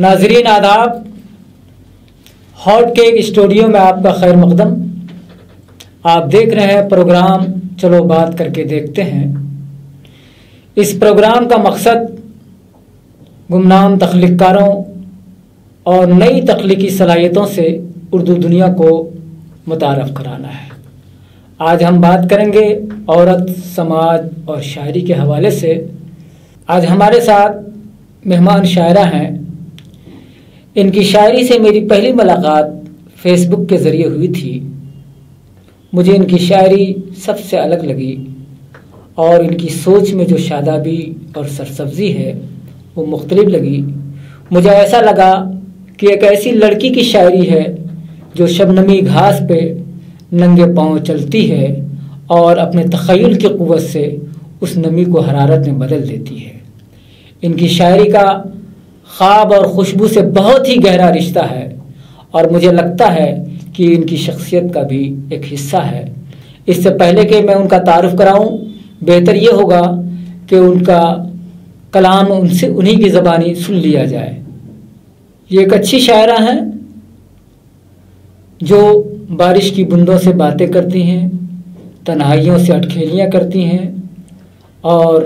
ناظرین آداب، hot cake studio میں آپ کا خیر مقدم۔ آپ دیکھ رہے ہیں پروگرام چلو بات کر کے دیکھتے ہیں۔ اس پروگرام کا مقصد گمنام تخلیق کاروں اور نئی تخلیقی صلاحیتوں سے اردو دنیا کو متعارف کرانا ہے۔ آج ہم بات کریں گے عورت، سماج اور شاعری کے حوالے سے۔ آج ہمارے ساتھ مہمان شاعرہ ہیں۔ ان کی شاعری سے میری پہلی ملاقات فیس بک کے ذریعے ہوئی تھی۔ مجھے ان کی شاعری سب سے الگ لگی اور ان کی سوچ میں جو شادابی اور سرسبزی ہے وہ مختلف لگی۔ مجھے ایسا لگا کہ ایک ایسی لڑکی کی شاعری ہے جو شبنمی گھاس پہ ننگے پاؤں چلتی ہے اور اپنے تخیل کی قوت سے اس نمی کو حرارت میں بدل دیتی ہے۔ ان کی شاعری کا خواب اور خوشبو سے بہت ہی گہرا رشتہ ہے اور مجھے لگتا ہے کہ ان کی شخصیت کا بھی ایک حصہ ہے۔ اس سے پہلے کہ میں ان کا تعارف کراؤں، بہتر یہ ہوگا کہ ان کا کلام انہی کی زبانی سن لیا جائے۔ یہ ایک اچھی شاعرہ ہیں جو بارش کی بوندوں سے باتیں کرتی ہیں، تنہائیوں سے اٹکھیلیاں کرتی ہیں اور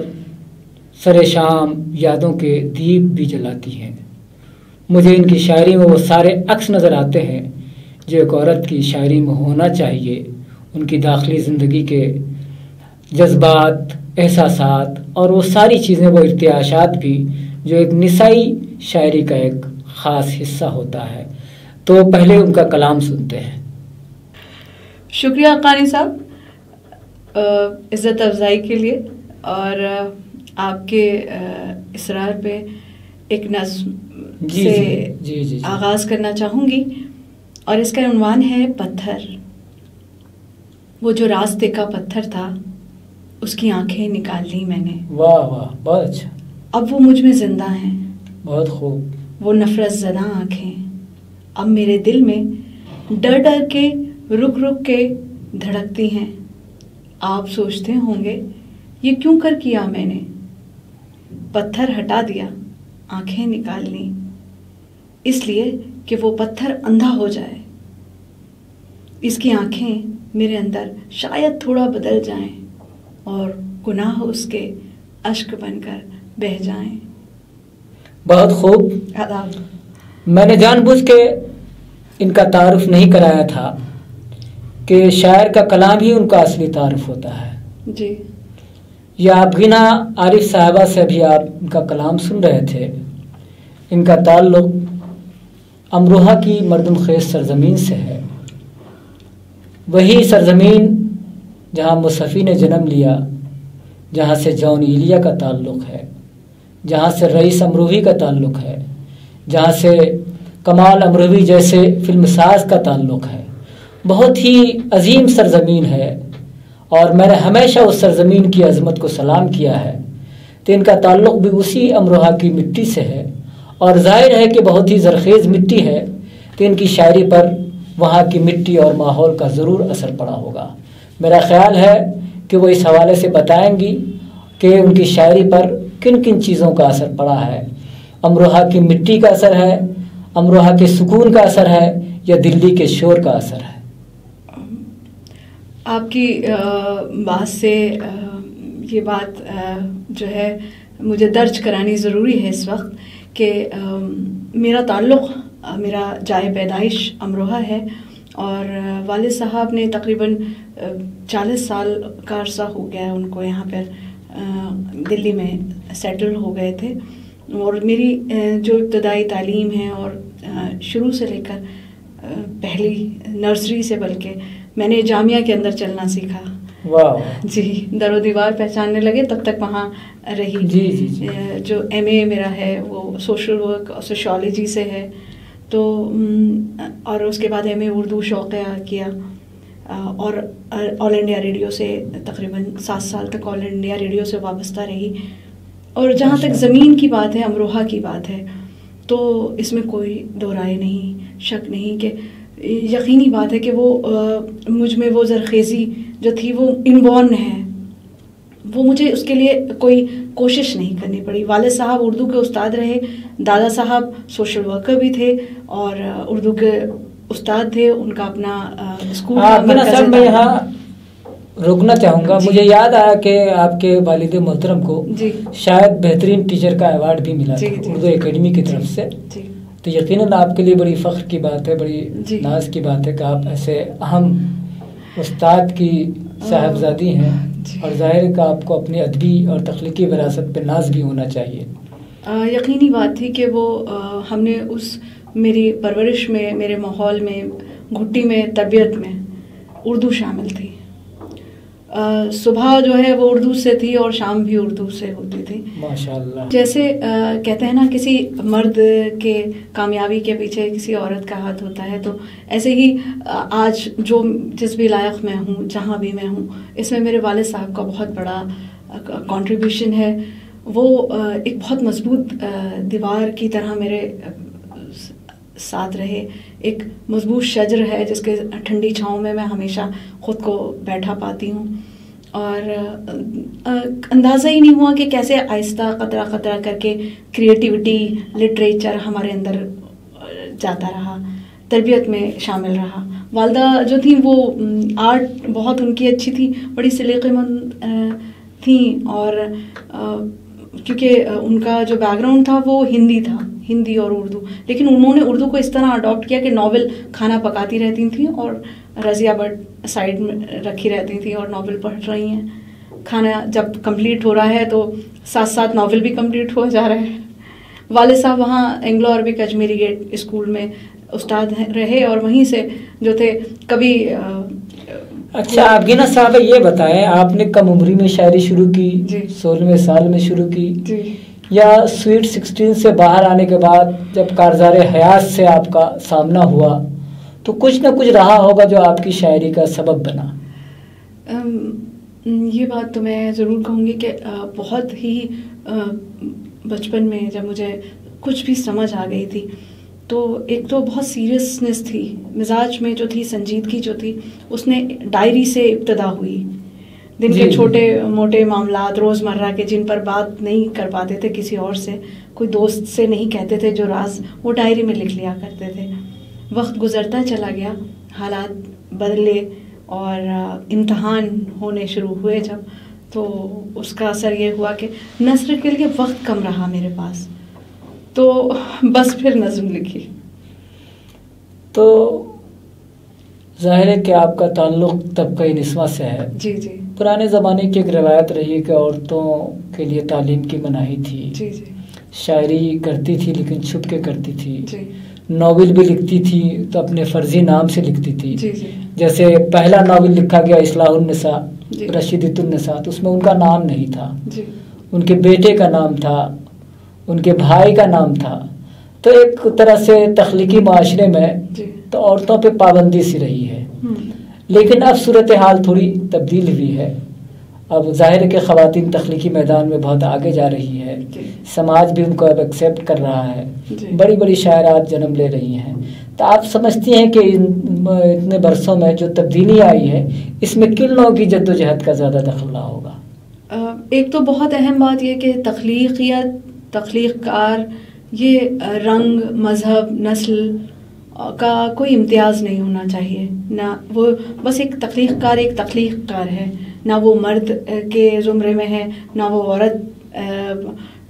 سر شام یادوں کے دیپ بھی جلاتی ہیں۔ مجھے ان کی شاعری میں وہ سارے عکس نظر آتے ہیں جو ایک عورت کی شاعری میں ہونا چاہیے۔ ان کی داخلی زندگی کے جذبات، احساسات اور وہ ساری چیزیں، وہ ارتعاشات بھی جو ایک نسائی شاعری کا ایک خاص حصہ ہوتا ہے۔ تو پہلے ان کا کلام سنتے ہیں۔ شکریہ قانی صاحب عزت افزائی کے لیے، اور آپ کے اصرار پہ ایک نظم سے آغاز کرنا چاہوں گی، اور اس کا عنوان ہے پتھر۔ وہ جو راستے کا پتھر تھا اس کی آنکھیں نکال لی میں نے۔ واہ واہ، بہت اچھا۔ اب وہ مجھ میں زندہ ہیں، بہت خوب۔ وہ نفرت زدہ آنکھیں اب میرے دل میں ڈر ڈر کے، رک رک کے دھڑکتی ہیں۔ آپ سوچتے ہوں گے یہ کیوں کر کیا میں نے؟ پتھر ہٹا دیا، آنکھیں نکال لیں، اس لیے کہ وہ پتھر اندھا ہو جائے۔ اس کی آنکھیں میرے اندر شاید تھوڑا بدل جائیں اور گناہ اس کے اشک بن کر بہہ جائیں۔ بہت خوب۔ آداب۔ میں نے جان بوجھ کے ان کا تعارف نہیں کرایا تھا کہ شاعر کا کلام ہی ان کا اصلی تعارف ہوتا ہے۔ جی، یہ آپ غنا عارف صاحبہ سے بھی آپ ان کا کلام سن رہے تھے۔ ان کا تعلق امروہہ کی مردم خیز سرزمین سے ہے، وہی سرزمین جہاں مصطفی نے جنم لیا، جہاں سے جون ایلیا کا تعلق ہے، جہاں سے رئیس امروہی کا تعلق ہے، جہاں سے کمال امروہی جیسے فلم ساز کا تعلق ہے۔ بہت ہی عظیم سرزمین ہے اور میں نے ہمیشہ اس سرزمین کی عظمت کو سلام کیا ہے۔ تو ان کا تعلق بھی اسی امروہہ کی مٹی سے ہے اور ظاہر ہے کہ بہت ہی زرخیز مٹی ہے، تو ان کی شاعری پر وہاں کی مٹی اور ماحول کا ضرور اثر پڑا ہوگا۔ میرا خیال ہے کہ وہ اس حوالے سے بتائیں گی کہ ان کی شاعری پر کن کن چیزوں کا اثر پڑا ہے۔ امروہہ کی مٹی کا اثر ہے، امروہہ کے سکون کا اثر ہے، یا دلی کے شور کا اثر ہے؟ آپ کی بات سے یہ بات جو ہے مجھے درج کرانی ضروری ہے اس وقت کہ میرا تعلق، میرا جائے پیدائش امروہہ ہے، اور والد صاحب نے تقریباً 40 سال کا عرصہ ہو گیا ان کو یہاں پر دلی میں سیٹل ہو گئے تھے، اور میری جو ابتدائی تعلیم ہے اور شروع سے لے کر پہلی نرسری سے بلکہ میں نے جامعہ کے اندر چلنا سیکھا۔ واہ جی، در و دیوار پہچاننے لگے، تب تک وہاں رہی۔ جی۔ جو ایم اے میرا ہے وہ سوشل ورک اور سوشیالوجی سے ہے، تو اور اس کے بعد ایم اے اردو شوقیہ کیا، اور آل انڈیا ریڈیو سے تقریباً 7 سال تک آل انڈیا ریڈیو سے وابستہ رہی۔ اور جہاں تک زمین کی بات ہے، امروہہ کی بات ہے، تو اس میں کوئی دو رائے نہیں، شک نہیں کہ یقینی بات ہے کہ وہ مجھ میں وہ زرخیزی جو تھی وہ انبورن ہے، وہ مجھے اس کے لیے کوئی کوشش نہیں کرنی پڑی. والد صاحب اردو کے استاد رہے, دادا صاحب سوشل ورکر بھی تھے اور اردو کے استاد تھے. ان کا اپنا اسکول صاحب میں یہاں رکنا چاہوں گا. مجھے یاد آیا کہ آپ کے والد محترم کو شاید بہترین ٹیچر کا ایوارڈ بھی ملا اردو اکیڈمی کی طرف سے. تو یقیناً آپ کے لیے بڑی فخر کی بات ہے, بڑی ناز کی بات ہے کہ آپ ایسے اہم استاد کی صاحبزادی ہیں, اور ظاہر ہے کہ آپ کو اپنی ادبی اور تخلیقی وراثت پہ ناز بھی ہونا چاہیے. یقینی بات تھی کہ وہ ہم نے اس میری پرورش میں, میرے ماحول میں, گھٹی میں, تربیت میں اردو شامل تھی. صبح جو ہے وہ اردو سے تھی اور شام بھی اردو سے ہوتی تھی. ماشاءاللہ. جیسے کہتے ہیں نا کسی مرد کے کامیابی کے پیچھے کسی عورت کا ہاتھ ہوتا ہے, تو ایسے ہی آج جو جس بھی لائق میں ہوں, جہاں بھی میں ہوں, اس میں میرے والد صاحب کا بہت بڑا کنٹریبیوشن ہے. وہ ایک بہت مضبوط دیوار کی طرح میرے ساتھ رہے, ایک مضبوط شجر ہے جس کے ٹھنڈی چھاؤں میں ہمیشہ خود کو بیٹھا پاتی ہوں. اور اندازہ ہی نہیں ہوا کہ کیسے آہستہ قطرہ قطرہ کر کے کریٹیوٹی, لٹریچر ہمارے اندر جاتا رہا, تربیت میں شامل رہا. والدہ جو تھیں وہ آرٹ بہت ان کی اچھی تھی, بڑی سلیقے مند تھیں, اور کیونکہ ان کا جو بیک گراؤنڈ تھا وہ ہندی تھا, ہندی اور اردو, لیکن انہوں نے اردو کو اس طرح اڈاپٹ کیا کہ ناول کھانا پکاتی رہتی تھیں اور رضیہ بٹ سائڈ میں رکھی رہتی تھیں اور ناول پڑھ رہی ہیں. کھانا جب کمپلیٹ ہو رہا ہے تو ساتھ ساتھ ناول بھی کمپلیٹ ہو جا رہا ہے. والد صاحب وہاں Anglo Arabic Ajmeri gate school میں استاد رہے, اور وہیں سے جو تھے کبھی. اچھا آپ گینا صاحب یہ بتائیں, آپ نے کم عمری میں شاعری شروع کی, 16ویں سال میں شروع کی, یا سویٹ 16 سے باہر آنے کے بعد جب کارزار حیات سے آپ کا سامنا ہوا تو کچھ نہ کچھ رہا ہوگا جو آپ کی شاعری کا سبب بنا؟ یہ بات تو میں ضرور کہوں گی کہ بہت ہی بچپن میں جب مجھے کچھ بھی سمجھ آ گئی تھی تو ایک تو بہت سیریسنس تھی مزاج میں جو تھی, سنجیدگی جو تھی, اس نے ڈائری سے ابتدا ہوئی. دن کے چھوٹے موٹے معاملات روزمرہ کے جن پر بات نہیں کر پاتے تھے کسی اور سے, کوئی دوست سے نہیں کہتے تھے جو راز, وہ ڈائری میں لکھ لیا کرتے تھے. وقت گزرتا چلا گیا, حالات بدلے اور امتحان ہونے شروع ہوئے جب, تو اس کا اثر یہ ہوا کہ نثر کے لیے وقت کم رہا میرے پاس, تو بس پھر نظم لکھی. تو ظاہر ہے کہ آپ کا تعلق طبقہ نسواں سے ہے. جی جی. پرانے زمانے کی ایک روایت رہی ہے کہ عورتوں کے لیے تعلیم کی مناہی تھی. جی جی. شاعری کرتی تھی لیکن چھپ کے کرتی تھی. جی. ناول بھی لکھتی تھی تو اپنے فرضی نام سے لکھتی تھی. جی جی. جیسے پہلا ناول لکھا گیا اصلاح النساء, رشیدۃ النساء, تو اس میں ان کا نام نہیں تھا, ان کے بیٹے کا نام تھا, ان کے بھائی کا نام تھا. تو ایک طرح سے تخلیقی معاشرے میں تو عورتوں پہ پابندی سی رہی ہے. لیکن اب صورتحال تھوڑی تبدیل ہوئی ہے. اب ظاہر ہے کہ خواتین تخلیقی میدان میں بہت آگے جا رہی ہے, سماج بھی ان کو اب ایکسیپٹ کر رہا ہے, بڑی بڑی شاعرات جنم لے رہی ہیں. تو آپ سمجھتی ہیں کہ اتنے برسوں میں جو تبدیلی آئی ہے اس میں کن لوگوں کی جدوجہد کا زیادہ دخل رہا ہوگا؟ ایک تو بہت اہم بات یہ کہ تخلیقیت, تخلیق کار, یہ رنگ, مذہب, نسل کا کوئی امتیاز نہیں ہونا چاہیے. نہ وہ بس ایک تخلیق کار ہے, نہ وہ مرد کے زمرے میں ہے, نہ وہ عورت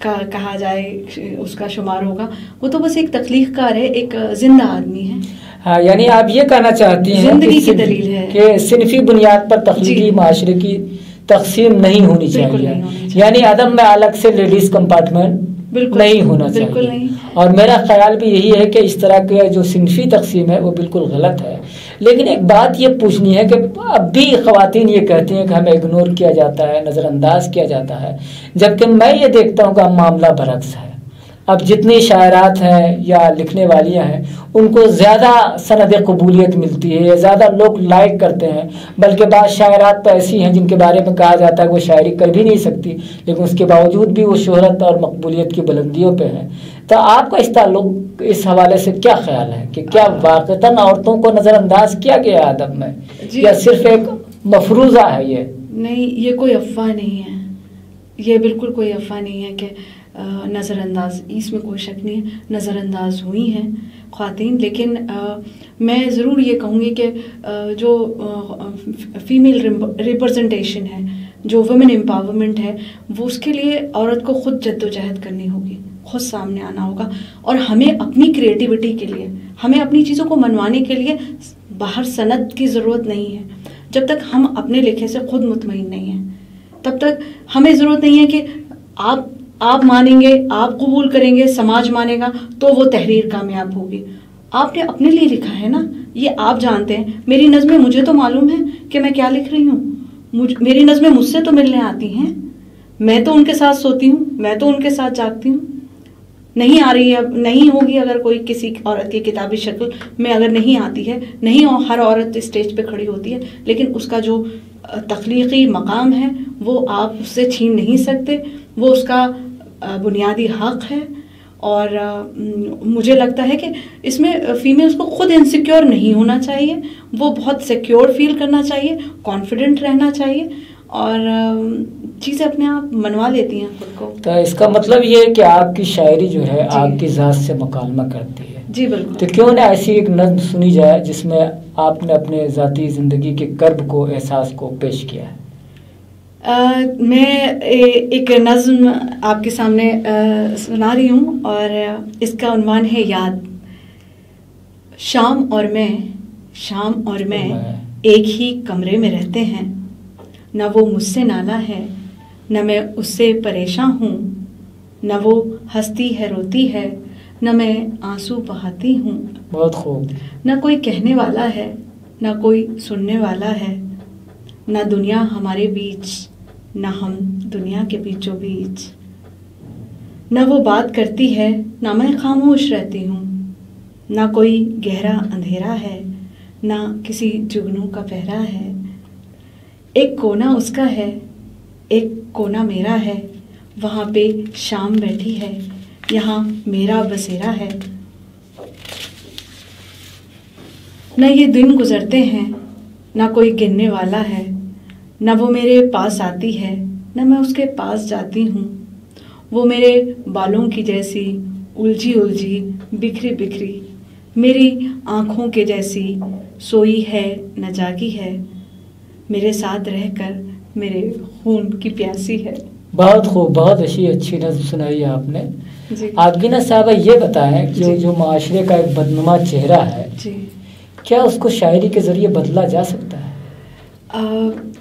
کا کہا جائے اس کا شمار ہوگا. وہ تو بس ایک تخلیق کار ہے, ایک زندہ آدمی ہے. ہاں, یعنی آپ یہ کہنا چاہتی ہیں زندگی کی دلیل ہے کہ صنفی بنیاد پر تخلیقی معاشرے کی تقسیم نہیں ہونی چاہیے, یعنی عدم میں الگ سے لیڈیز کمپارٹمنٹ نہیں ہونا چاہیے. اور میرا خیال بھی یہی ہے کہ اس طرح کے جو صنفی تقسیم ہے وہ بالکل غلط ہے. لیکن ایک بات یہ پوچھنی ہے کہ اب بھی خواتین یہ کہتی ہیں کہ ہمیں اگنور کیا جاتا ہے, نظر انداز کیا جاتا ہے, جبکہ میں یہ دیکھتا ہوں کہ معاملہ برعکس ہے. اب جتنی شاعرات ہیں یا لکھنے والیاں ہیں ان کو زیادہ سند قبولیت ملتی ہے, زیادہ لوگ لائک کرتے ہیں. بلکہ بعض شاعرات تو ایسی ہیں جن کے بارے میں کہا جاتا ہے وہ شاعری کر بھی نہیں سکتی, لیکن اس کے باوجود بھی وہ شہرت اور مقبولیت کی بلندیوں پہ ہیں. تو آپ کا اس تعلق اس حوالے سے کیا خیال ہے کہ کیا واقعتاً عورتوں کو نظر انداز کیا گیا ہے ادب میں, یا صرف ایک مفروضہ ہے یہ؟ نہیں, یہ کوئی افواہ نہیں ہے. یہ بالکل کوئی افواہ نہیں ہے کہ نظر انداز، اس میں کوئی شک نہیں ہے، نظر انداز ہوئی ہیں خواتین. لیکن میں ضرور یہ کہوں گی کہ جو فیمیل ریپرزنٹیشن ہے، جو ویمن امپاورمنٹ ہے، وہ اس کے لیے عورت کو خود جد و جہد کرنی ہوگی، خود سامنے آنا ہوگا. اور ہمیں اپنی کریٹیوٹی کے لیے، ہمیں اپنی چیزوں کو منوانے کے لیے باہر سند کی ضرورت نہیں ہے. جب تک ہم اپنے لکھے سے خود مطمئن نہیں ہیں، تب تک ہمیں ضرورت نہیں ہے کہ آپ مانیں گے، آپ قبول کریں گے، سماج مانے گا تو وہ تحریر کامیاب ہوگی. آپ نے اپنے لیے لکھا ہے نا، یہ آپ جانتے ہیں. میری نظمیں مجھے تو معلوم ہے کہ میں کیا لکھ رہی ہوں. میری نظمیں مجھ سے تو ملنے آتی ہیں، میں تو ان کے ساتھ سوتی ہوں، میں تو ان کے ساتھ جاگتی ہوں. نہیں آ رہی ہے، نہیں ہوگی اگر کوئی کسی عورت کی کتابی شکل میں اگر نہیں آتی ہے، نہیں ہر عورت اسٹیج پہ کھڑی ہوتی ہے، لیکن اس کا جو تخلیقی مقام ہے وہ آپ اس سے چھین نہیں سکتے، وہ اس کا بنیادی حق ہے. اور مجھے لگتا ہے کہ اس میں فیمیلز کو خود انسیکیور نہیں ہونا چاہیے، وہ بہت سیکیور فیل کرنا چاہیے، کانفیڈنٹ رہنا چاہیے، اور چیزیں اپنے آپ منوا لیتی ہیں خود کو. تو اس کا مطلب یہ ہے کہ آپ کی شاعری جو ہے آپ کی ذات سے مکالمہ کرتی ہے. جی بالکل. تو کیوں نہ ایسی ایک نظم سنی جائے جس میں آپ نے اپنے ذاتی زندگی کے کرب کو، احساس کو پیش کیا ہے. میں ایک نظم آپ کے سامنے سنا رہی ہوں، اور اس کا عنوان ہے یاد. شام اور میں ایک ہی کمرے میں رہتے ہیں، نہ وہ مجھ سے نالا ہے، نہ میں اس سے پریشاں ہوں. نہ وہ ہنستی ہے روتی ہے، نہ میں آنسو بہاتی ہوں. بہت خوب. نہ کوئی کہنے والا ہے، نہ کوئی سننے والا ہے، نہ دنیا ہمارے بیچ، نہ ہم دنیا کے بیچوں بیچ. نہ وہ بات کرتی ہے، نہ میں خاموش رہتی ہوں. نہ کوئی گہرا اندھیرا ہے، نہ کسی جگنوں کا پہرا ہے. ایک کونا اس کا ہے، ایک کونا میرا ہے. وہاں پہ شام بیٹھی ہے، یہاں میرا بسیرا ہے. نہ یہ دن گزرتے ہیں، نہ کوئی گننے والا ہے. نہ وہ میرے پاس آتی ہے، نہ میں اس کے پاس جاتی ہوں. وہ میرے بالوں کی جیسی الجھی بکھری بکھری، میری آنکھوں کے جیسی سوئی ہے نہ جاگی ہے. میرے ساتھ رہ کر میرے خون کی پیاسی ہے. بہت خوب، بہت اچھی نظم سنائی ہے آپ نے. جی. عاقبہ صاحبہ یہ بتائیں کہ جو معاشرے کا ایک بدنما چہرہ ہے، جی، کیا اس کو شاعری کے ذریعے بدلا جا سکتا ہے؟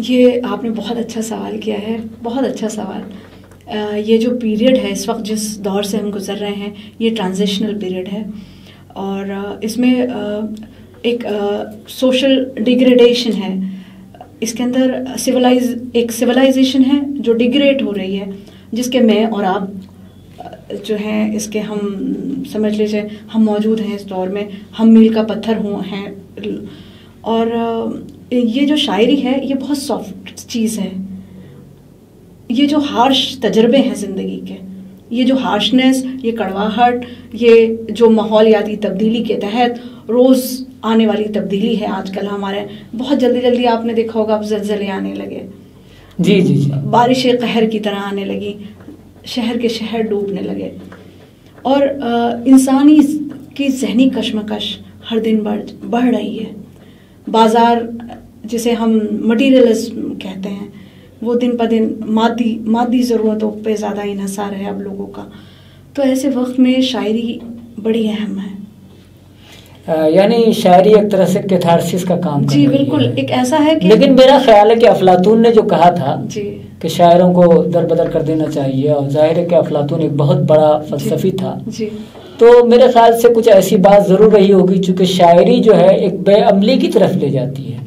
یہ آپ نے بہت اچھا سوال کیا ہے، بہت اچھا سوال. یہ جو پیریڈ ہے اس وقت جس دور سے ہم گزر رہے ہیں، یہ ٹرانزیشنل پیریڈ ہے، اور اس میں ایک سوشل ڈیگریڈیشن ہے. اس کے اندر ایک سویلائزیشن ہے جو ڈیگریڈ ہو رہی ہے، جس کے میں اور آپ جو ہیں، اس کے ہم سمجھ لیجیے ہم موجود ہیں اس دور میں، ہم میل کا پتھر ہیں. اور یہ جو شاعری ہے یہ بہت سافٹ چیز ہے. یہ جو ہارش تجربے ہیں زندگی کے، یہ جو ہارشنس، یہ کڑواہٹ، یہ جو ماحولیاتی تبدیلی کے تحت روز آنے والی تبدیلی ہے. آج کل ہمارے بہت جلدی آپ نے دیکھا ہوگا، اب زلزلے آنے لگے، جی جی جی، بارشیں قہر کی طرح آنے لگی، شہر کے شہر ڈوبنے لگے، اور انسانی کی ذہنی کشمکش ہر دن بڑھ رہی ہے. بازار جسے ہم مٹیریلزم کہتے ہیں، وہ دن پہ دن مادی ضرورتوں پہ زیادہ انحصار ہے اب لوگوں کا. تو ایسے وقت میں شاعری بڑی اہم ہے. یعنی شاعری ایک طرح سے کیتھارسس کا کام کر جی بالکل، ایک ایسا ہے کہ لیکن میرا خیال ہے کہ افلاطون نے جو کہا تھا جی کہ شاعروں کو در بدر کر دینا چاہیے، اور ظاہر ہے کہ افلاطون ایک بہت بڑا فلسفی تھا. جی، تو میرے خیال سے کچھ ایسی بات ضرور رہی ہوگی، چونکہ شاعری جو ہے ایک بے عملی کی طرف لے جاتی ہے،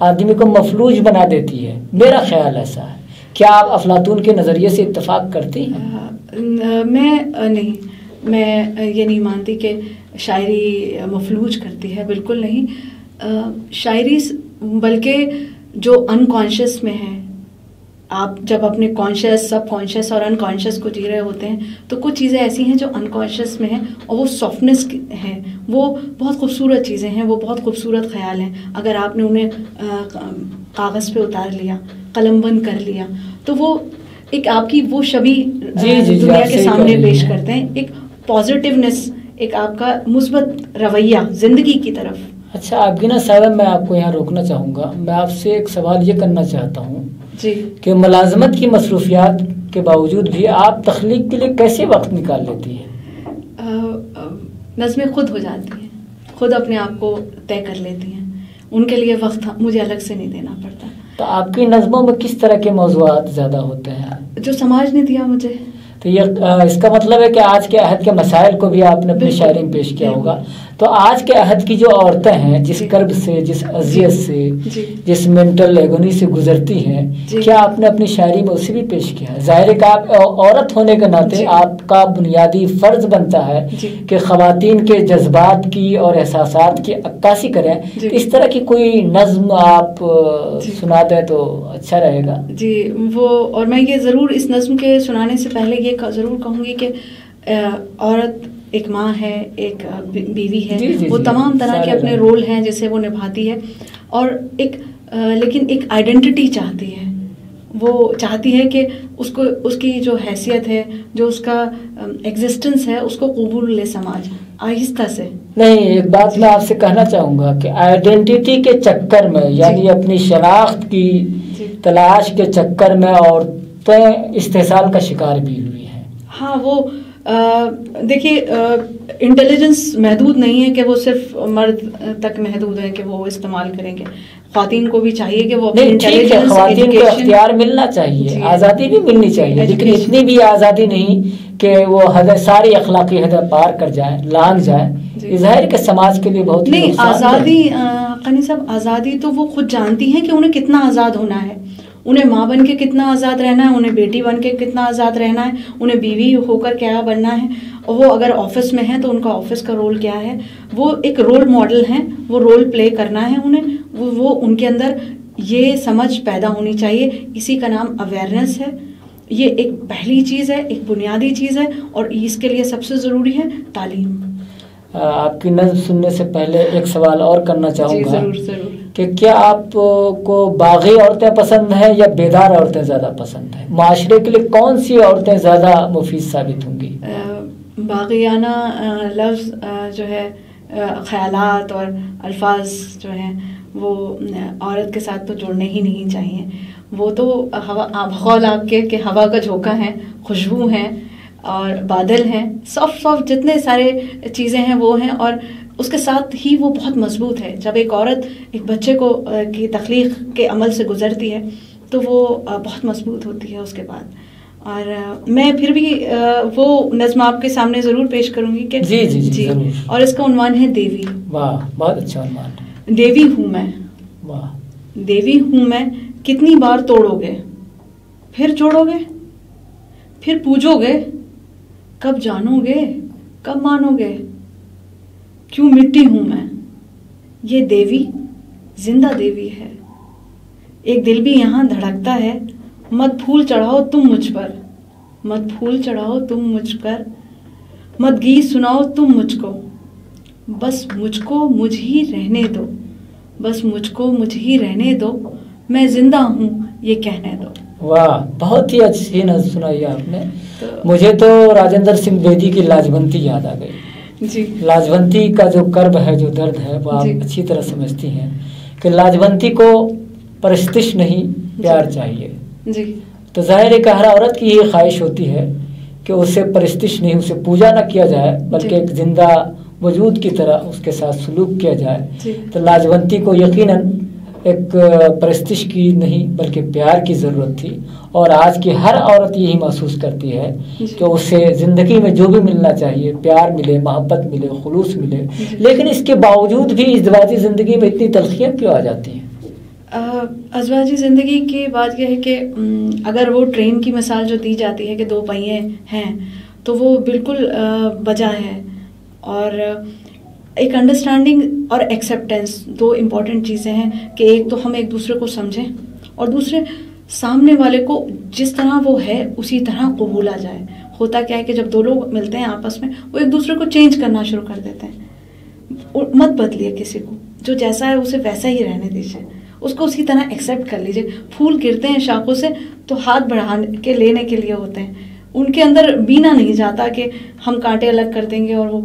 آدمی کو مفلوج بنا دیتی ہے. میرا خیال ایسا ہے. کیا آپ افلاطون کے نظریے سے اتفاق کرتی ہیں؟ میں یہ نہیں مانتی کہ شاعری مفلوج کرتی ہے، بالکل نہیں. شاعری بلکہ جو انکانشیس میں ہے، آپ جب اپنے کانشیس، سب کانشیس اور انکانشیس کو جی رہے ہوتے ہیں، تو کچھ چیزیں ایسی ہیں جو انکانشیس میں ہیں، اور وہ سافٹنس ہیں، وہ بہت خوبصورت چیزیں ہیں، وہ بہت خوبصورت خیال ہیں. اگر آپ نے انہیں کاغذ پہ اتار لیا، قلم بند کر لیا، تو وہ ایک آپ کی وہ شبیہ دنیا کے سامنے پیش کرتے ہیں، ایک پازیٹیونیس، ایک آپ کا مثبت رویہ زندگی کی طرف. اچھا آبگینہ صاحبہ، میں آپ کو یہاں روکنا چاہوں گا. میں آپ سے ایک سوال یہ کرنا چاہتا ہوں جی کہ ملازمت کی مصروفیات کے باوجود بھی آپ تخلیق کے لیے کیسے وقت نکال لیتی ہیں؟ نظمیں خود ہو جاتی ہیں، خود اپنے آپ کو طے کر لیتی ہیں، ان کے لیے وقت مجھے الگ سے نہیں دینا پڑتا. تو آپ کی نظموں میں کس طرح کے موضوعات زیادہ ہوتے ہیں؟ جو سماج نے دیا مجھے. تو یہ اس کا مطلب ہے کہ آج کے عہد کے مسائل کو بھی آپ نے اپنی شاعری میں پیش کیا ہوگا. تو آج کے عہد کی جو عورتیں ہیں، جس کرب سے، جس اذیت سے، جس مینٹل ایگونی سے گزرتی ہیں، کیا آپ نے اپنی شاعری میں اسے بھی پیش کیا ہے؟ ظاہر ہے کہ آپ عورت ہونے کے ناطے آپ کا بنیادی فرض بنتا ہے کہ خواتین کے جذبات کی اور احساسات کی عکاسی کریں. اس طرح کی کوئی نظم آپ سنا دیں تو اچھا رہے گا. جی وہ، اور میں یہ ضرور اس نظم کے سنانے سے پہلے یہ ضرور کہوں گی کہ عورت ایک ماں ہے، ایک بیوی ہے، وہ تمام طرح کے اپنے رول ہیں جسے وہ نبھاتی ہے، اور ایک لیکن ایک آئیڈینٹی چاہتی ہے. وہ چاہتی ہے کہ اس کی جو حیثیت ہے، جو اس کا ایگزسٹنس ہے، اس کو قبول لے سماج آہستہ سے. نہیں، ایک بات میں آپ سے کہنا چاہوں گا کہ آئیڈینٹی کے چکر میں، یعنی اپنی شناخت کی تلاش کے چکر میں عورتیں استحصال کا شکار بھی ہوئی ہیں. ہاں، وہ دیکھیے انٹیلیجنس محدود نہیں ہے کہ وہ صرف مرد تک محدود ہے کہ وہ استعمال کریں گے. خواتین کو بھی چاہیے کہ وہ انٹیلیجنس، خواتین کو اختیار ملنا چاہیے، آزادی بھی ملنی چاہیے، لیکن اتنی بھی آزادی نہیں کہ وہ ساری اخلاقی حد پار کر جائیں، لانگ جائیں. ظاہر کہ سماج کے لیے بہت نہیں. آزادی قانی صاحب، آزادی تو وہ خود جانتی ہیں کہ انہیں کتنا آزاد ہونا ہے، انہیں ماں بن کے کتنا آزاد رہنا ہے، انہیں بیٹی بن کے کتنا آزاد رہنا ہے، انہیں بیوی ہو کر کیا بننا ہے، اور وہ اگر آفس میں ہیں تو ان کا آفس کا رول کیا ہے. وہ ایک رول ماڈل ہیں، وہ رول پلے کرنا ہے انہیں. وہ ان کے اندر یہ سمجھ پیدا ہونی چاہیے. اسی کا نام اویئرنیس ہے. یہ ایک پہلی چیز ہے، ایک بنیادی چیز ہے، اور اس کے لیے سب سے ضروری ہے تعلیم. آپ کی نظم سننے سے پہلے ایک سوال اور کرنا چاہوں گا. ضرور. کہ کیا آپ کو باغی عورتیں پسند ہیں یا بیدار عورتیں زیادہ پسند ہیں؟ معاشرے کے لیے کون سی عورتیں زیادہ مفید ثابت ہوں گی؟ باغیانہ لفظ جو ہے، خیالات اور الفاظ جو ہیں وہ عورت کے ساتھ تو جوڑنے ہی نہیں چاہیے. وہ تو بقول آپ کے کہ ہوا کا جھونکا ہے، خوشبو ہیں اور بادل ہیں، سافٹ جتنے سارے چیزیں ہیں وہ ہیں، اور اس کے ساتھ ہی وہ بہت مضبوط ہے. جب ایک عورت ایک بچے کو کی تخلیق کے عمل سے گزرتی ہے تو وہ بہت مضبوط ہوتی ہے اس کے بعد. اور میں پھر بھی وہ نظم آپ کے سامنے ضرور پیش کروں گی کہ جی اور اس کا عنوان ہے دیوی. واہ، بہت اچھا عنوان ہے. دیوی ہوں میں، واہ. دیوی ہوں میں، کتنی بار توڑو گے، پھر جوڑو گے، پھر پوجو گے، کب جانو گے، کب مانو گے، کیوں مٹی ہوں میں. یہ دیوی زندہ دیوی ہے. ایک دل بھی یہاں دھڑکتا ہے. مت پھول چڑھاؤ تم مجھ پر، مت پھول چڑھاؤ تم مجھ پر، مت گیت سناؤ تم مجھ کو، بس مجھ کو مجھ ہی رہنے دو، بس مجھ کو مجھ ہی رہنے دو، میں زندہ ہوں یہ کہنے دو. واہ، بہت ہی اچھی نظم سنائی آپ نے. مجھے تو راجندر سنگھ بیدی کی لاجونتی یاد آ گئی. جی، لاجونتی کا جو کرب ہے، جو درد ہے، وہ آپ اچھی طرح سمجھتی ہیں کہ لاجونتی کو پرستش نہیں، پیار چاہیے. جی. تو ظاہر ہے کہ ہر عورت کی یہ خواہش ہوتی ہے کہ اسے پرستش نہیں، اسے پوجا نہ کیا جائے، بلکہ ایک زندہ وجود کی طرح اس کے ساتھ سلوک کیا جائے. تو لاجونتی کو یقیناً ایک پرستش کی نہیں بلکہ پیار کی ضرورت تھی، اور آج کی ہر عورت یہی محسوس کرتی ہے کہ اسے زندگی میں جو بھی ملنا چاہیے، پیار ملے، محبت ملے، خلوص ملے. لیکن اس کے باوجود بھی ازدواجی زندگی میں اتنی تلخیاں کیوں آ جاتی ہیں؟ ازدواجی زندگی کی بات یہ ہے کہ اگر وہ ٹرین کی مثال جو دی جاتی ہے کہ دو پہیے ہیں تو وہ بالکل بجا ہے. اور ایک انڈرسٹینڈنگ اور ایکسیپٹینس دو امپورٹنٹ چیزیں ہیں کہ ایک تو ہم ایک دوسرے کو سمجھیں، اور دوسرے سامنے والے کو جس طرح وہ ہے اسی طرح قبولا جائے. ہوتا کیا ہے کہ جب دو لوگ ملتے ہیں آپس میں، وہ ایک دوسرے کو چینج کرنا شروع کر دیتے ہیں. مت بدلیے کسی کو، جو جیسا ہے اسے ویسا ہی رہنے دیجیے. اس کو اسی طرح ایکسیپٹ کر لیجیے. پھول گرتے ہیں شاخوں سے تو ہاتھ بڑھا کے لینے کے لیے ہوتے ہیں, ان کے اندر بینا نہیں جاتا کہ ہم کانٹے الگ کر دیں گے اور وہ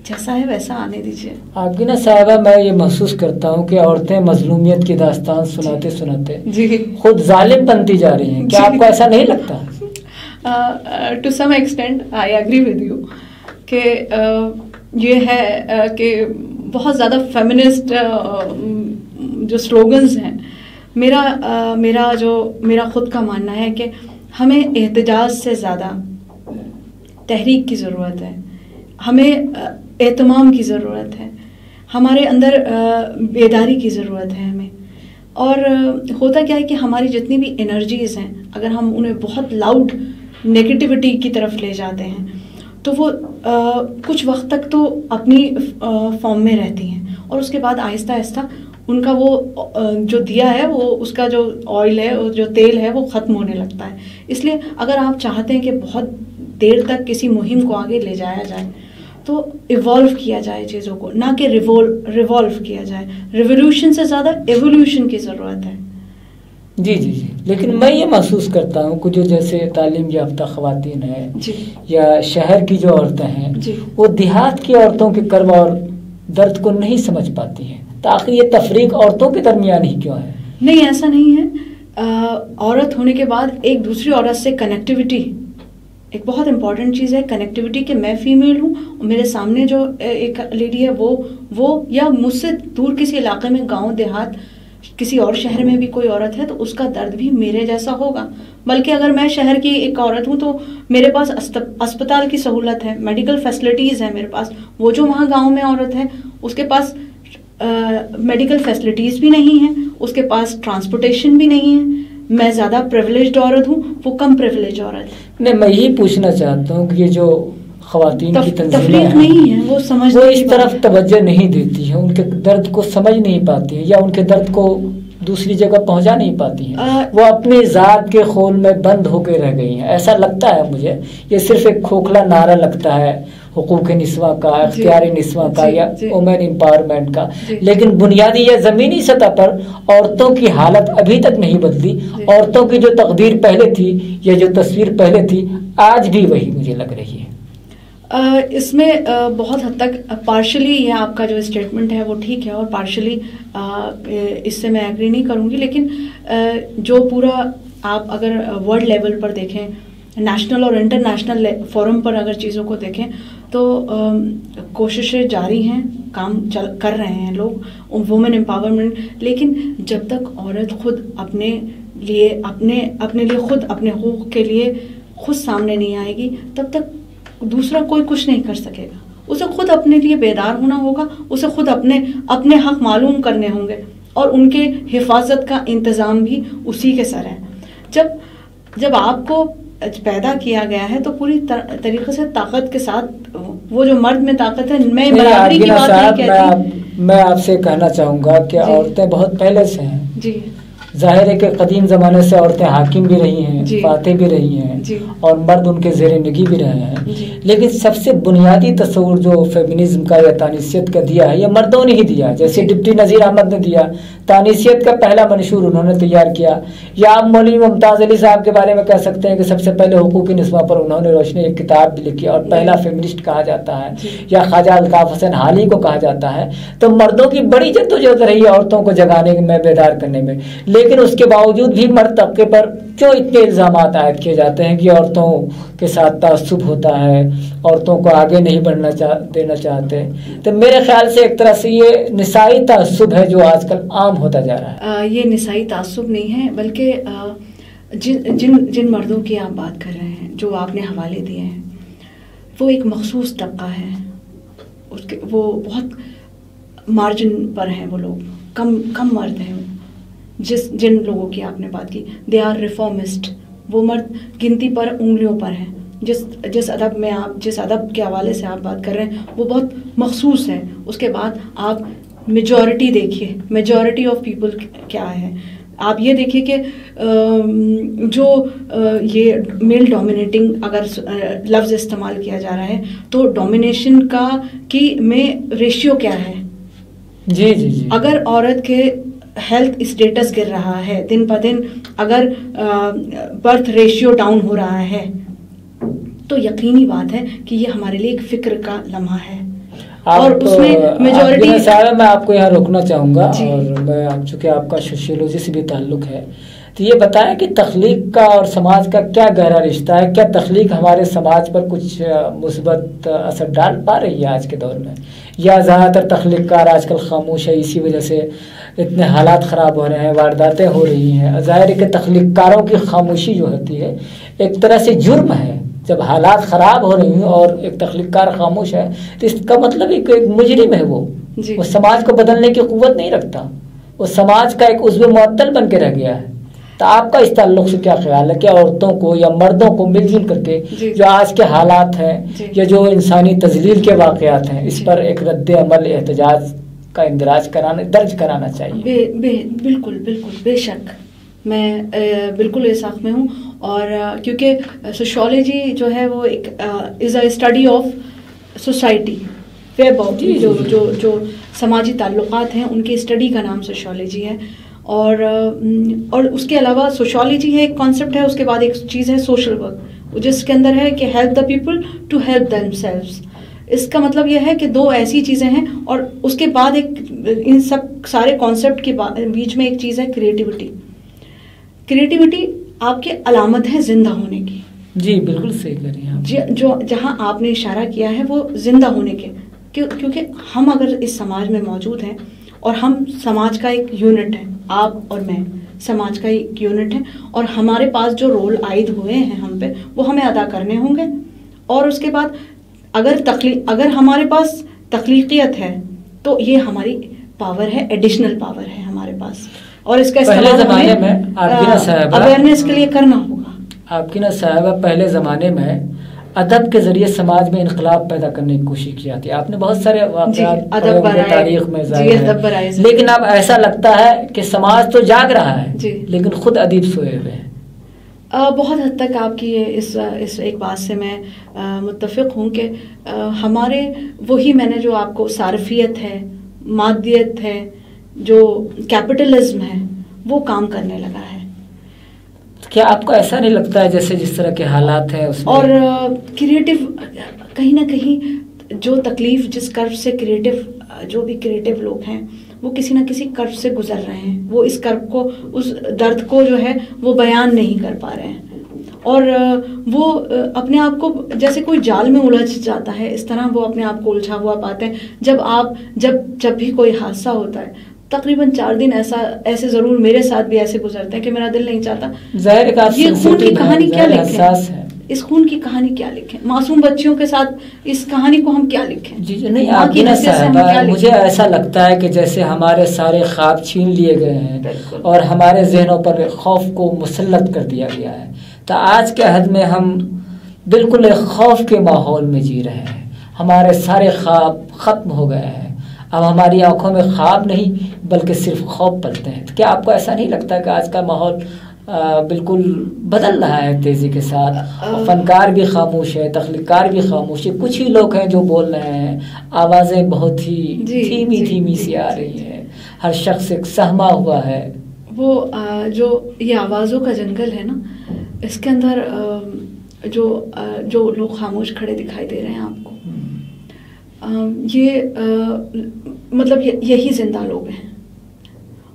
جیسا ہے ویسا آنے دیجیے. آگینہ صاحبہ, میں یہ محسوس کرتا ہوں کہ عورتیں مظلومیت کی داستان سناتے سناتے خود ظالم بنتی جا رہی ہیں. کیا آپ کو ایسا نہیں لگتا؟ To some extent I agree with you کہ یہ ہے کہ بہت زیادہ فیمنسٹ جو سلوگنز ہیں, میرا خود کا ماننا ہے کہ ہمیں احتجاج سے زیادہ تحریک کی ضرورت ہے, ہمیں اہتمام کی ضرورت ہے, ہمارے اندر بیداری کی ضرورت ہے ہمیں. اور ہوتا کیا ہے کہ ہماری جتنی بھی انرجیز ہیں اگر ہم انہیں بہت لاؤڈ نیگیٹیوٹی کی طرف لے جاتے ہیں تو وہ کچھ وقت تک تو اپنی فارم میں رہتی ہیں, اور اس کے بعد آہستہ آہستہ ان کا وہ جو دیا ہے, وہ اس کا جو آئل ہے, جو تیل ہے, وہ ختم ہونے لگتا ہے. اس لیے اگر آپ چاہتے ہیں کہ بہت دیر تک کسی مہم کو آگے لے جایا جائے تو ایوالو کیا جائے چیزوں کو, نہ کہ ریوالو کیا جائے. ریولیوشن سے زیادہ ایولیوشن کی ضرورت ہے. جی جی جی. لیکن میں یہ محسوس کرتا ہوں کہ جو جیسے تعلیم یافتہ خواتین ہیں یا شہر کی جو عورتیں ہیں, وہ دیہات کی عورتوں کے کرب اور درد کو نہیں سمجھ پاتی ہیں. تاکہ یہ تفریق عورتوں کے درمیان ہی کیوں ہے؟ نہیں, ایسا نہیں ہے. عورت ہونے کے بعد ایک دوسری عورت سے کنیکٹیوٹی ایک بہت امپورٹنٹ چیز ہے. کنیکٹیوٹی کہ میں فیمیل ہوں اور میرے سامنے جو ایک لیڈی ہے وہ یا مجھ سے دور کسی علاقے میں, گاؤں دیہات, کسی اور شہر میں بھی کوئی عورت ہے تو اس کا درد بھی میرے جیسا ہوگا. بلکہ اگر میں شہر کی ایک عورت ہوں تو میرے پاس اسپتال کی سہولت ہے, میڈیکل فیسلٹیز ہیں میرے پاس. وہ جو وہاں گاؤں میں عورت ہے اس کے پاس میڈیکل فیسلٹیز بھی نہیں ہیں, اس کے پاس ٹرانسپورٹیشن بھی نہیں ہے. میں زیادہ پریولیجڈ عورت ہوں, وہ کم پریولیج عورت ہے. نہیں, میں یہی پوچھنا چاہتا ہوں کہ یہ جو خواتین کی تفریق نہیں ہے, وہ اس طرف توجہ نہیں دیتی ہیں, ان کے درد کو سمجھ نہیں پاتی ہیں یا ان کے درد کو دوسری جگہ پہنچا نہیں پاتی ہیں. وہ اپنی ذات کے خول میں بند ہو کے رہ گئی ہیں. ایسا لگتا ہے مجھے یہ صرف ایک کھوکھلا نعرہ لگتا ہے حقوق نسواں کا, اختیار نسواں کا یا وومن امپاورمنٹ کا, لیکن بنیادی یا زمینی سطح پر عورتوں کی حالت ابھی تک نہیں بدلی. عورتوں کی جو تقدیر پہلے تھی یا جو تصویر پہلے تھی آج بھی وہی مجھے لگ رہی ہے. اس میں بہت حد تک پارشلی یہ آپ کا جو اسٹیٹمنٹ ہے وہ ٹھیک ہے, اور پارشلی اس سے میں ایگری نہیں کروں گی. لیکن جو پورا آپ اگر ورلڈ لیول پر دیکھیں, نیشنل اور انٹرنیشنل فورم پر اگر چیزوں کو دیکھیں تو کوششیں جاری ہیں, کام کر رہے ہیں لوگ وومن امپاورمنٹ. لیکن جب تک عورت خود اپنے لیے خود اپنے حقوق کے لیے خود سامنے نہیں آئے گی تب تک دوسرا کوئی کچھ نہیں کر سکے گا. اسے خود اپنے لیے بیدار ہونا ہوگا, اسے خود اپنے حق معلوم کرنے ہوں گے, اور ان کے حفاظت کا انتظام بھی اسی کے سر ہے. جب آپ کو پیدا کیا گیا ہے تو پوری طریقے سے طاقت کے ساتھ, وہ جو مرد میں طاقت ہے, میں برابری کی بات نہیں کہتی. میں آپ سے کہنا چاہوں گا کہ عورتیں بہت پہلے سے ہیں. جی, ظاہر ہے کہ قدیم زمانے سے عورتیں حاکم بھی رہی ہیں, فاتح بھی رہی ہیں, اور مرد ان کے زیر نگی بھی رہے ہیں. لیکن سب سے بنیادی تصور جو فیمنزم کا یا تانیثیت کا دیا ہے یہ مردوں نے ہی دیا. جیسے ڈپٹی نذیر احمد نے دیا, تانیثیت کا پہلا منشور انہوں نے تیار کیا. یا آپ مولوی ممتاز علی صاحب کے بارے میں کہہ سکتے ہیں کہ سب سے پہلے حقوق نسواں پر انہوں نے روشنی ایک کتاب بھی لکھی اور پہلا فیمنسٹ کہا جاتا ہے. یا خواجہ الطاف حسین حالی کو کہا جاتا ہے. تو مردوں کی بڑی جدوجہد رہی ہے عورتوں کو جگانے میں, بیدار کرنے میں. لیکن اس کے باوجود بھی مرد طبقے پر کیوں اتنے الزامات عائد کیے جاتے ہیں کہ عورتوں کے ساتھ تعصب ہوتا ہے, عورتوں کو آگے نہیں بڑھنا دینا چاہتے. تو میرے خیال سے ایک طرح سے یہ نسائی تعصب ہے جو آج کل عام ہوتا جا رہا ہے. یہ نسائی تعصب نہیں ہے, بلکہ جن مردوں کی آپ بات کر رہے ہیں, جو آپ نے حوالے دیے ہیں, وہ ایک مخصوص طبقہ ہے. وہ بہت مارجن پر ہیں, وہ لوگ کم مرد ہیں. جن لوگوں کی آپ نے بات کی, دے آر ریفارمسٹ. وہ مرد گنتی پر انگلیوں پر ہیں. جس ادب کے حوالے سے آپ بات کر رہے ہیں وہ بہت مخصوص ہے. اس کے بعد آپ میجورٹی دیکھیے, میجورٹی آف پیپل کیا ہے. آپ یہ دیکھیے کہ جو یہ میل ڈومینیٹنگ اگر لفظ استعمال کیا جا رہا ہے تو ڈومینیشن میں ریشیو کیا ہے. جی جی جی. اگر عورت کے ہیلتھ اسٹیٹس گر رہا ہے دن بہ دن، اگر برتھ ریشیو ڈاؤن ہو رہا ہے، تو یقینی بات ہے کہ یہ ہمارے لیے ایک فکر کا لمحہ ہے. اور اس میں میجورٹی میں آپ کو یہاں روکنا چاہوں گا، اور میں چونکہ آپ کا سوشیولوجی سے بھی تعلق ہے، تو یہ بتائیں کہ تخلیق کا اور سماج کا کیا گہرا رشتہ ہے؟ کیا تخلیق ہمارے سماج پر کچھ مثبت اثر ڈال پا رہی ہے آج کے دور میں، یا زیادہ تر تخلیق کار آج کل خاموش ہے، اسی وجہ سے اتنے حالات خراب ہو رہے ہیں، وارداتیں ہو رہی ہیں؟ ظاہر ہے کہ تخلیق کاروں کی خاموشی جو ہوتی ہے ایک طرح سے جرم ہے. جب حالات خراب ہو رہی ہیں اور ایک تخلیق کار خاموش ہے تو اس کا مطلب ایک مجرم ہے. وہ سماج کو بدلنے کی قوت نہیں رکھتا، وہ سماج کا ایک عضو معطل بن کے رہ گیا ہے. تو آپ کا اس تعلق سے کیا خیال ہے کہ عورتوں کو یا مردوں کو مل جل کر کے جو آج کے حالات ہیں یا جو انسانی تذلیل کے واقعات ہیں اس پر ایک رد عمل احتجاج کا اندراج درج کرانا چاہیے؟ بالکل بالکل، بے شک میں بالکل اس حق میں ہوں. اور کیونکہ سوشیولوجی جو ہے وہ ایک از اے اسٹڈی آف سوسائٹی، جو سماجی تعلقات ہیں ان کی اسٹڈی کا نام سوشیولوجی ہے. اور اس کے علاوہ سوشیولوجی ہے، ایک کانسیپٹ ہے، اس کے بعد ایک چیز ہے سوشل ورک، جس کے اندر ہے کہ help the people to help themselves. اس کا مطلب یہ ہے کہ دو ایسی چیزیں ہیں، اور اس کے بعد ایک ان سب سارے کانسیپٹ کے بیچ میں ایک چیز ہے کریٹیوٹی. کریٹیوٹی آپ کی علامت ہے زندہ ہونے کی. جی بالکل صحیح کہہ رہی ہیں آپ. جو جہاں آپ نے اشارہ کیا ہے وہ زندہ ہونے کے، کیونکہ ہم اگر اس سماج میں موجود ہیں اور ہم سماج کا ایک یونٹ ہیں، آپ اور میں سماج کا ایک یونٹ ہے، اور ہمارے پاس جو رول عائد ہوئے ہیں ہم پہ وہ ہمیں ادا کرنے ہوں گے. اور اس کے بعد اگر ہمارے پاس تخلیقیت ہے تو یہ ہماری پاور ہے، ایڈیشنل پاور ہے ہمارے پاس، اور اس کا استعمال ہمیں اویئرنیس کے لیے کرنا ہوگا. آپ کی نا صاحبہ پہلے زمانے میں ادب کے ذریعے سماج میں انقلاب پیدا کرنے کی کوشش کی جاتی ہے. آپ نے بہت سارے واقعات تاریخ میں ظاہر ہے، لیکن اب ایسا لگتا ہے کہ سماج تو جاگ رہا ہے لیکن خود ادیب سوئے ہوئے ہیں. بہت حد تک آپ کی اس ایک بات سے میں متفق ہوں کہ ہمارے وہی میں نے جو آپ کو صارفیت ہے، مادیت ہے، جو کیپٹلزم ہے، وہ کام کرنے لگا ہے. کیا آپ کو ایسا نہیں لگتا ہے جیسے جس طرح کے حالات ہیں اس میں اور کریٹو کہیں نہ کہیں جو تکلیف جس کرب سے جو بھی کریٹو لوگ ہیں وہ کسی نہ کسی کرب سے گزر رہے ہیں، وہ اس کرب کو، اس درد کو جو ہے وہ بیان نہیں کر پا رہے ہیں، اور وہ اپنے آپ کو جیسے کوئی جال میں الجھ جاتا ہے اس طرح وہ اپنے آپ کو الجھا ہوا پاتے ہیں. جب بھی کوئی حادثہ ہوتا ہے تقریباً 4 دن ایسے ضرور میرے ساتھ بھی ایسے گزرتے ہیں کہ میرا دل نہیں چاہتا یہ خون کی کہانی کیا لکھیں، اس خون کی کہانی کیا لکھیں، معصوم بچیوں کے ساتھ اس کہانی کو ہم کیا لکھیں. جی نہیں آپ کی صاحبہ، مجھے ایسا لگتا ہے کہ جیسے ہمارے سارے خواب چھین لیے گئے ہیں اور ہمارے ذہنوں پر خوف کو مسلط کر دیا گیا ہے. تو آج کے حد میں ہم بالکل ایک خوف کے ماحول میں جی رہے ہیں. ہمارے سارے خواب ختم ہو گئے ہیں، اب ہماری آنکھوں میں خواب نہیں بلکہ صرف خوف پلتے ہیں. کیا آپ کو ایسا نہیں لگتا کہ آج کا ماحول بالکل بدل رہا ہے تیزی کے ساتھ؟ فنکار بھی خاموش ہے، تخلیقار بھی خاموش ہے، کچھ ہی لوگ ہیں جو بول رہے ہیں، آوازیں بہت ہی دھیمی سی آ رہی ہیں، ہر شخص ایک سہما ہوا ہے. وہ جو یہ آوازوں کا جنگل ہے نا، اس کے اندر جو لوگ خاموش کھڑے دکھائی دے رہے ہیں آپ کو، یہ مطلب یہی زندہ لوگ ہیں.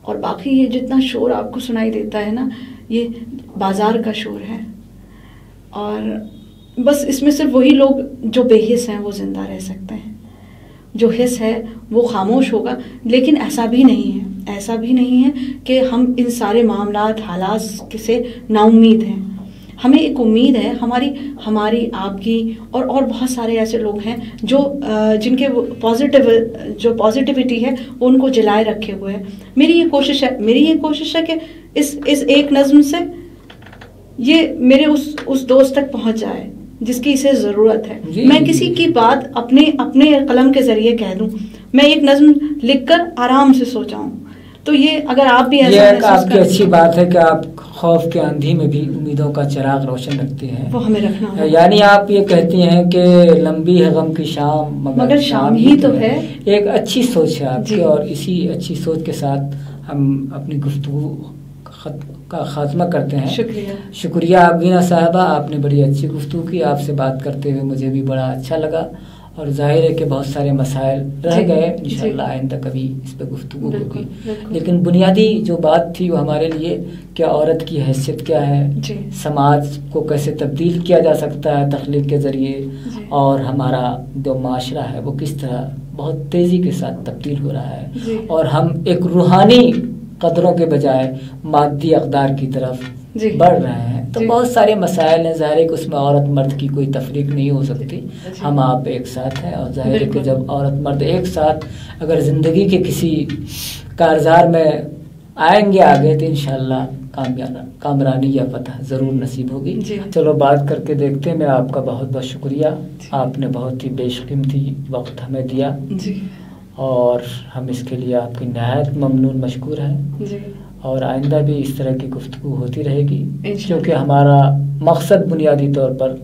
اور باقی یہ جتنا شور آپ کو سنائی دیتا ہے نا، یہ بازار کا شور ہے، اور بس اس میں صرف وہی لوگ جو بے حس ہیں وہ زندہ رہ سکتے ہیں. جو حس ہے وہ خاموش ہوگا. لیکن ایسا بھی نہیں ہے کہ ہم ان سارے معاملات حالات سے نا امید ہیں. ہمیں ایک امید ہے، ہماری آپ کی اور بہت سارے ایسے لوگ ہیں جو جن کے جو پازیٹیوٹی ہے وہ ان کو جلائے رکھے ہوئے ہیں. میری یہ کوشش ہے کہ اس ایک نظم سے یہ میرے اس دوست تک پہنچ جائے جس کی اسے ضرورت ہے. میں کسی کی بات اپنے قلم کے ذریعے کہہ دوں، میں ایک نظم لکھ کر آرام سے سو جاؤں. تو یہ اگر آپ بھی ایسا آپ کی اچھی بات ہے کہ آپ خوف کے اندھی میں بھی امیدوں کا چراغ روشن رکھتے ہیں، وہ ہمیں رکھنا ہے. یعنی آپ یہ کہتی ہیں کہ لمبی ہے غم کی شام مگر شام ہی تو ہے. ایک اچھی سوچ ہے آپ کی، اور اسی اچھی سوچ کے ساتھ ہم اپنی گفتگو کا خاتمہ کرتے ہیں. شکریہ آبگینہ صاحبہ, آپ نے بڑی اچھی گفتگو کی. آپ سے بات کرتے ہوئے مجھے بھی بڑا اچھا لگا, اور ظاہر ہے کہ بہت سارے مسائل رہ گئے, انشاءاللہ آئندہ کبھی اس پہ گفتگو ہوگی. لیکن بنیادی جو بات تھی وہ ہمارے لیے کہ عورت کی حیثیت کیا ہے, سماج کو کیسے تبدیل کیا جا سکتا ہے تخلیق کے ذریعے, اور ہمارا جو معاشرہ ہے وہ کس طرح بہت تیزی کے ساتھ تبدیل ہو رہا ہے, اور ہم ایک روحانی قدروں کے بجائے مادی اقدار کی طرف بڑھ رہے ہیں. تو بہت سارے مسائل ہیں, ظاہر ہے کہ اس میں عورت مرد کی کوئی تفریق نہیں ہو سکتی. ہم آپ ایک ساتھ ہیں, اور ظاہر ہے کہ جب عورت مرد ایک ساتھ اگر زندگی کے کسی کارزار میں آئیں گے آگے تو انشاءاللہ کامرانی یا فتح ضرور نصیب ہوگی. چلو بات کر کے دیکھتے ہیں. میں آپ کا بہت بہت شکریہ, آپ نے بہت ہی بیش قیمتی وقت ہمیں دیا, اور ہم اس کے لیے آپ کی نہایت ممنون مشکور ہیں. اور آئندہ بھی اس طرح کی گفتگو ہوتی رہے گی, کیونکہ ہمارا مقصد بنیادی طور پر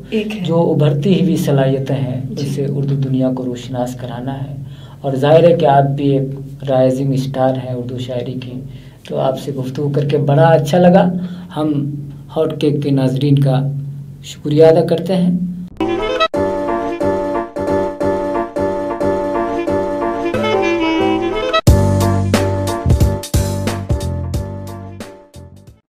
جو ابھرتی ہوئی صلاحیتیں ہیں اسے اردو دنیا کو روشناس کرانا ہے. اور ظاہر ہے کہ آپ بھی ایک رائزنگ اسٹار ہیں اردو شاعری کی, تو آپ سے گفتگو کر کے بڑا اچھا لگا. ہم ہاٹ کیک کے ناظرین کا شکریہ ادا کرتے ہیں.